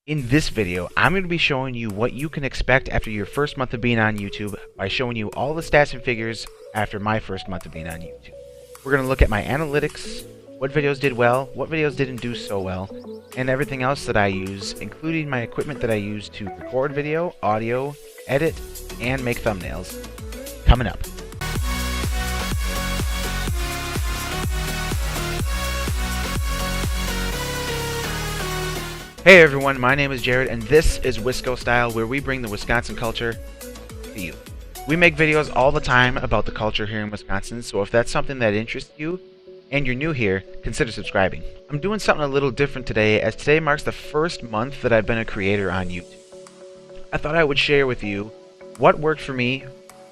In this video, I'm going to be showing you what you can expect after your first month of being on YouTube by showing you all the stats and figures after my first month of being on YouTube. We're going to look at my analytics, what videos did well, what videos didn't do so well, and everything else that I use, including my equipment that I use to record video, audio, edit, and make thumbnails. Coming up. Hey everyone, my name is Jared, and this is Wisco Style, where we bring the Wisconsin culture to you. We make videos all the time about the culture here in Wisconsin, so if that's something that interests you, and you're new here, consider subscribing. I'm doing something a little different today, as today marks the first month that I've been a creator on YouTube. I thought I would share with you what worked for me,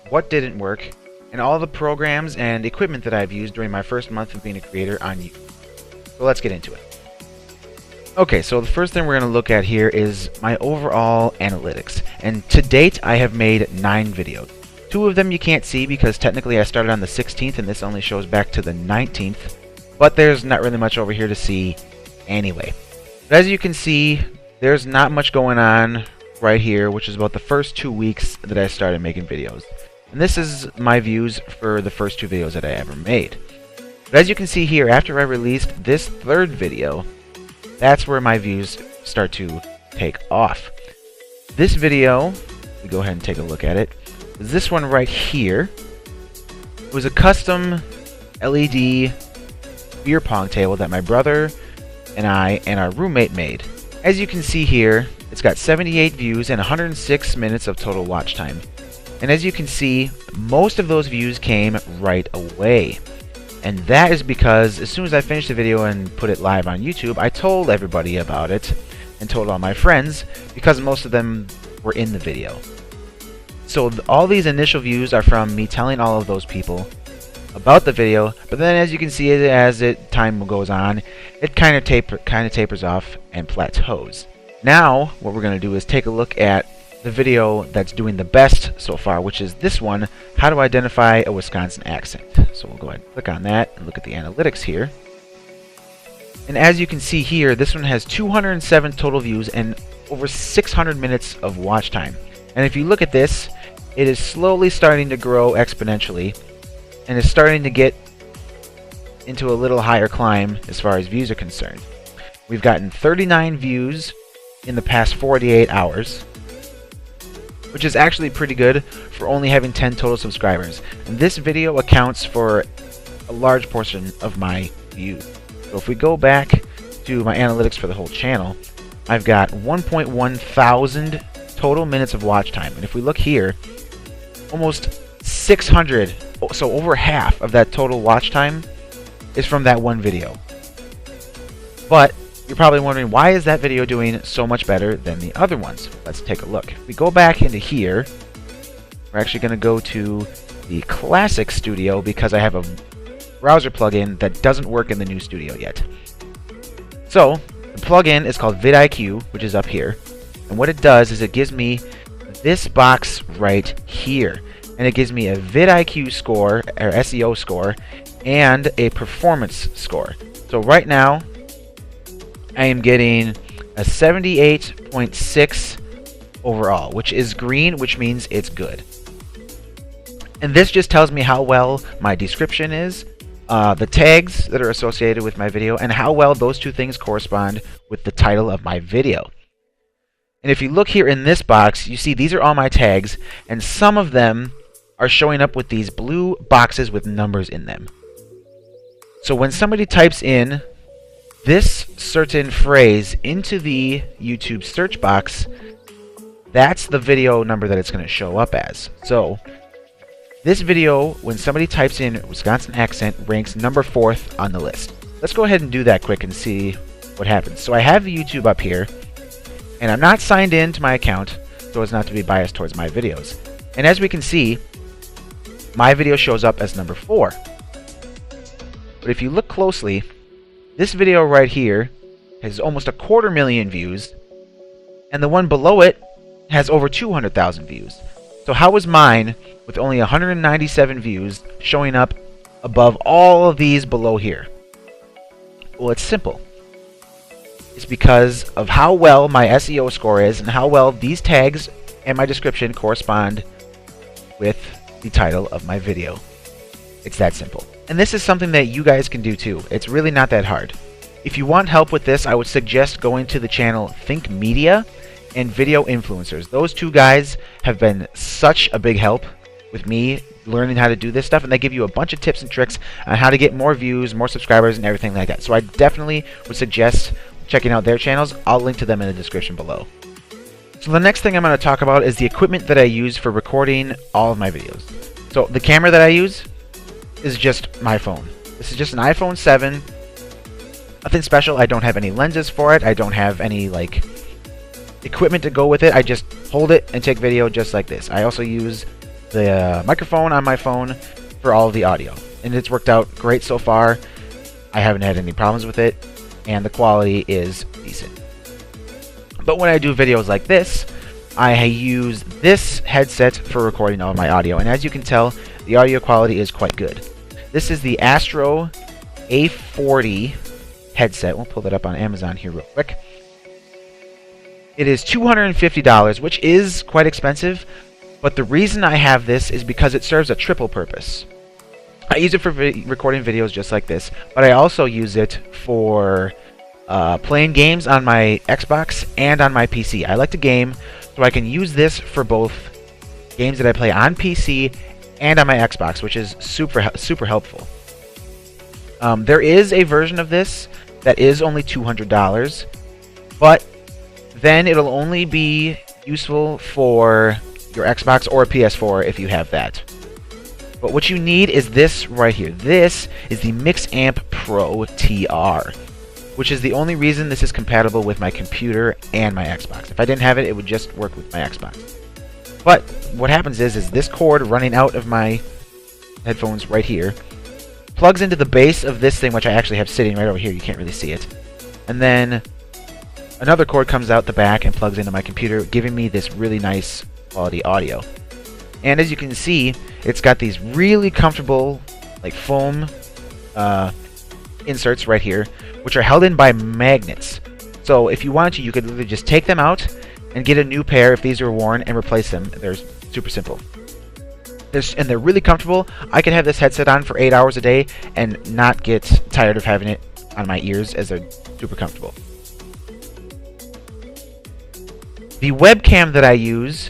what didn't work, and all the programs and equipment that I've used during my first month of being a creator on YouTube. So let's get into it. Okay, so the first thing we're going to look at here is my overall analytics. And to date, I have made 9 videos. 2 of them you can't see because technically I started on the 16th and this only shows back to the 19th. But there's not really much over here to see anyway. But as you can see, there's not much going on right here, which is about the first 2 weeks that I started making videos. And this is my views for the first 2 videos that I ever made. But as you can see here, after I released this 3rd video, that's where my views start to take off. This video, we go ahead and take a look at it, is this one right here. It was a custom LED beer pong table that my brother and I and our roommate made. As you can see here, it's got 78 views and 106 minutes of total watch time. And as you can see, most of those views came right away. And that is because as soon as I finished the video and put it live on YouTube, I told everybody about it and told all my friends because most of them were in the video. So all these initial views are from me telling all of those people about the video, but then as you can see, as time goes on, it kind of tapers off and plateaus. Now what we're going to do is take a look at the video that's doing the best so far, which is this one, how to identify a Wisconsin accent. So we'll go ahead and click on that and look at the analytics here. And as you can see here, this one has 207 total views and over 600 minutes of watch time. And if you look at this, it is slowly starting to grow exponentially and is starting to get into a little higher climb as far as views are concerned. We've gotten 39 views in the past 48 hours. Which is actually pretty good for only having 10 total subscribers. And this video accounts for a large portion of my views. So if we go back to my analytics for the whole channel, I've got 1.1 thousand total minutes of watch time. And if we look here, almost 600, so over half of that total watch time is from that one video. But you're probably wondering, why is that video doing so much better than the other ones? Let's take a look. If we go back into here, we're actually going to go to the Classic Studio because I have a browser plugin that doesn't work in the new studio yet. So, the plugin is called vidIQ, which is up here. And what it does is it gives me this box right here. And it gives me a vidIQ score, or SEO score, and a performance score. So right now, I am getting a 78.6 overall, which is green, which means it's good. And this just tells me how well my description is, the tags that are associated with my video, and how well those two things correspond with the title of my video. And if you look here in this box, you see these are all my tags, and some of them are showing up with these blue boxes with numbers in them. So when somebody types in this certain phrase into the YouTube search box, that's the video number that it's going to show up as. So this video, when somebody types in Wisconsin accent, ranks number 4th on the list. Let's go ahead and do that quick and see what happens. So I have YouTube up here, and I'm not signed in to my account so as not to be biased towards my videos. And as we can see, my video shows up as number 4. But if you look closely, this video right here has almost 250,000 views, and the one below it has over 200,000 views. So how is mine, with only 197 views, showing up above all of these below here? Well, it's simple. is because of how well my SEO score is and how well these tags and my description correspond with the title of my video. It's that simple. And this is something that you guys can do too. It's really not that hard. If you want help with this, I would suggest going to the channel Think Media and Video Influencers. Those two guys have been such a big help with me learning how to do this stuff, and they give you a bunch of tips and tricks on how to get more views, more subscribers, and everything like that. So I definitely would suggest checking out their channels. I'll link to them in the description below. So the next thing I'm going to talk about is the equipment that I use for recording all of my videos. So the camera that I use is just my phone. This is just an iPhone 7. Nothing special. I don't have any lenses for it. I don't have any like equipment to go with it. I just hold it and take video just like this. I also use the microphone on my phone for all of the audio, and it's worked out great so far. I haven't had any problems with it, and the quality is decent. But when I do videos like this, I use this headset for recording all of my audio, and as you can tell, the audio quality is quite good. This is the Astro A40 headset. We'll pull that up on Amazon here real quick. It is $250, which is quite expensive, but the reason I have this is because it serves a triple purpose. I use it for recording videos just like this, but I also use it for playing games on my Xbox and on my PC. I like to game, so I can use this for both games that I play on PC and on my Xbox, which is super helpful. There is a version of this that is only $200, but then it'll only be useful for your Xbox or PS4 if you have that. But what you need is this right here. This is the MixAmp Pro TR, which is the only reason this is compatible with my computer and my Xbox. If I didn't have it, it would just work with my Xbox. But what happens is this cord running out of my headphones right here plugs into the base of this thing, which I actually have sitting right over here. You can't really see it. And then another cord comes out the back and plugs into my computer, giving me this really nice quality audio. And as you can see, it's got these really comfortable like foam inserts right here, which are held in by magnets. So if you wanted to, you could literally just take them out and get a new pair if these are worn and replace them. They're super simple. And they're really comfortable. I could have this headset on for 8 hours a day and not get tired of having it on my ears, as they're super comfortable. The webcam that I use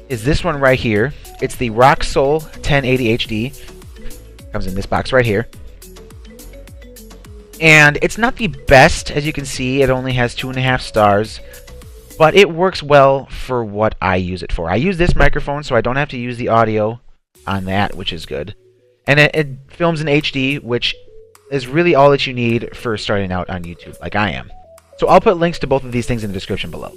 is this one right here. It's the Roxol 1080 HD. Comes in this box right here. And it's not the best, as you can see. It only has 2.5 stars. But it works well for what I use it for. I use this microphone, so I don't have to use the audio on that, which is good. And it films in HD, which is really all that you need for starting out on YouTube, like I am. So I'll put links to both of these things in the description below.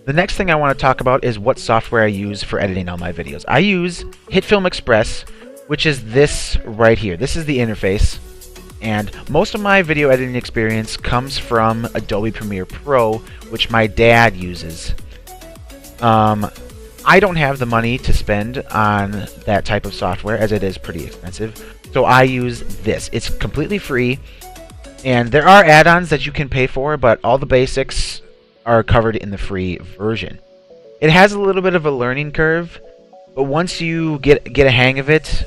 The next thing I want to talk about is what software I use for editing all my videos. I use HitFilm Express, which is this right here. This is the interface. And most of my video editing experience comes from Adobe Premiere Pro, which my dad uses. I don't have the money to spend on that type of software, as it is pretty expensive. So I use this. It's completely free. And there are add-ons that you can pay for, but all the basics are covered in the free version. It has a little bit of a learning curve, but once you get a hang of it,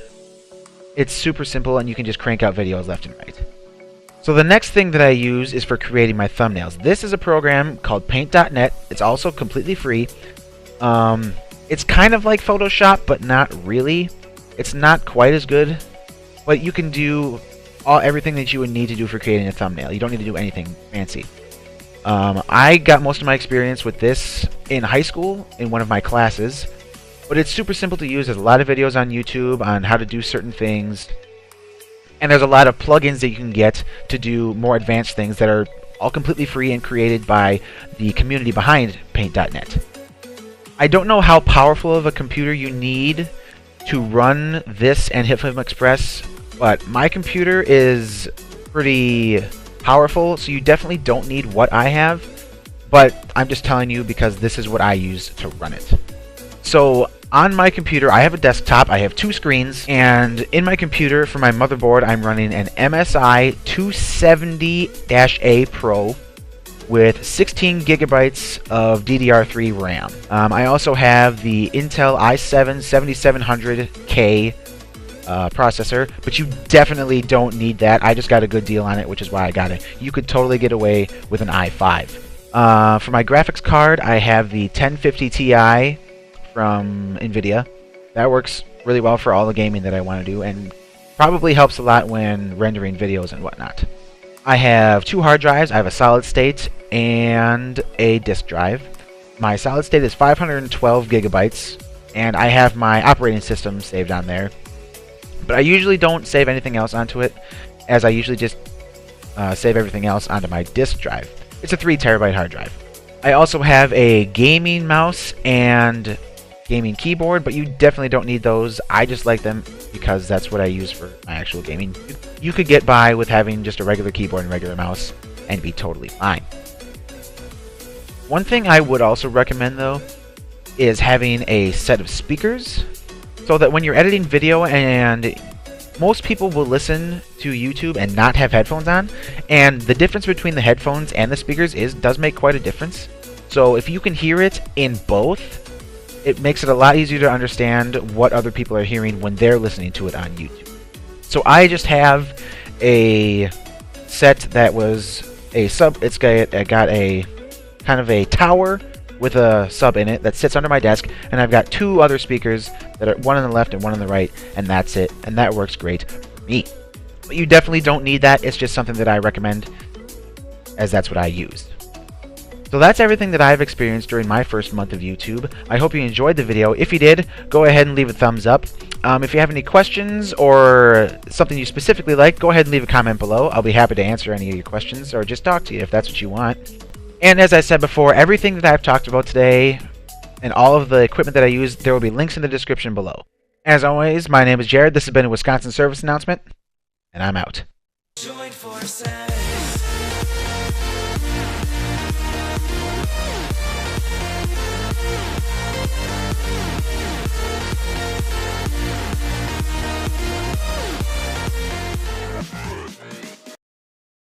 it's super simple and you can just crank out videos left and right. So the next thing that I use is for creating my thumbnails. This is a program called Paint.net. It's also completely free. It's kind of like Photoshop, but not really. It's not quite as good, but you can do everything that you would need to do for creating a thumbnail. You don't need to do anything fancy. I got most of my experience with this in high school in one of my classes, but it's super simple to use. There's a lot of videos on YouTube on how to do certain things, and there's a lot of plugins that you can get to do more advanced things that are all completely free and created by the community behind Paint.net. I don't know how powerful of a computer you need to run this and HitFilm Express, but my computer is pretty powerful, so you definitely don't need what I have, but I'm just telling you because this is what I use to run it. So on my computer, I have a desktop, I have 2 screens, and in my computer for my motherboard, I'm running an MSI 270-A Pro with 16 gigabytes of DDR3 RAM. I also have the Intel i7 7700K processor, but you definitely don't need that. I just got a good deal on it, which is why I got it. You could totally get away with an i5. For my graphics card, I have the 1050 Ti from NVIDIA. That works really well for all the gaming that I want to do, and probably helps a lot when rendering videos and whatnot. I have 2 hard drives. I have a solid state and a disk drive. My solid state is 512 gigabytes, and I have my operating system saved on there. But I usually don't save anything else onto it, as I usually just save everything else onto my disk drive. It's a 3 terabyte hard drive. I also have a gaming mouse and gaming keyboard, but you definitely don't need those. I just like them because that's what I use for my actual gaming. You could get by with having just a regular keyboard and regular mouse and be totally fine. One thing I would also recommend though is having a set of speakers, so that when you're editing video, and most people will listen to YouTube and not have headphones on, and the difference between the headphones and the speakers does make quite a difference. So if you can hear it in both, it makes it a lot easier to understand what other people are hearing when they're listening to it on YouTube. So I just have a set that was a sub. It's got a kind of a tower with a sub in it that sits under my desk, and I've got 2 other speakers that are one on the left and one on the right, and that's it, and that works great for me. But you definitely don't need that. It's just something that I recommend, as that's what I used. So that's everything that I've experienced during my first month of YouTube. I hope you enjoyed the video. If you did, go ahead and leave a thumbs up. If you have any questions or something you specifically like, go ahead and leave a comment below. I'll be happy to answer any of your questions or just talk to you if that's what you want. And as I said before, everything that I've talked about today and all of the equipment that I use, there will be links in the description below. As always, my name is Jared. This has been a Wisconsin Service Announcement, and I'm out.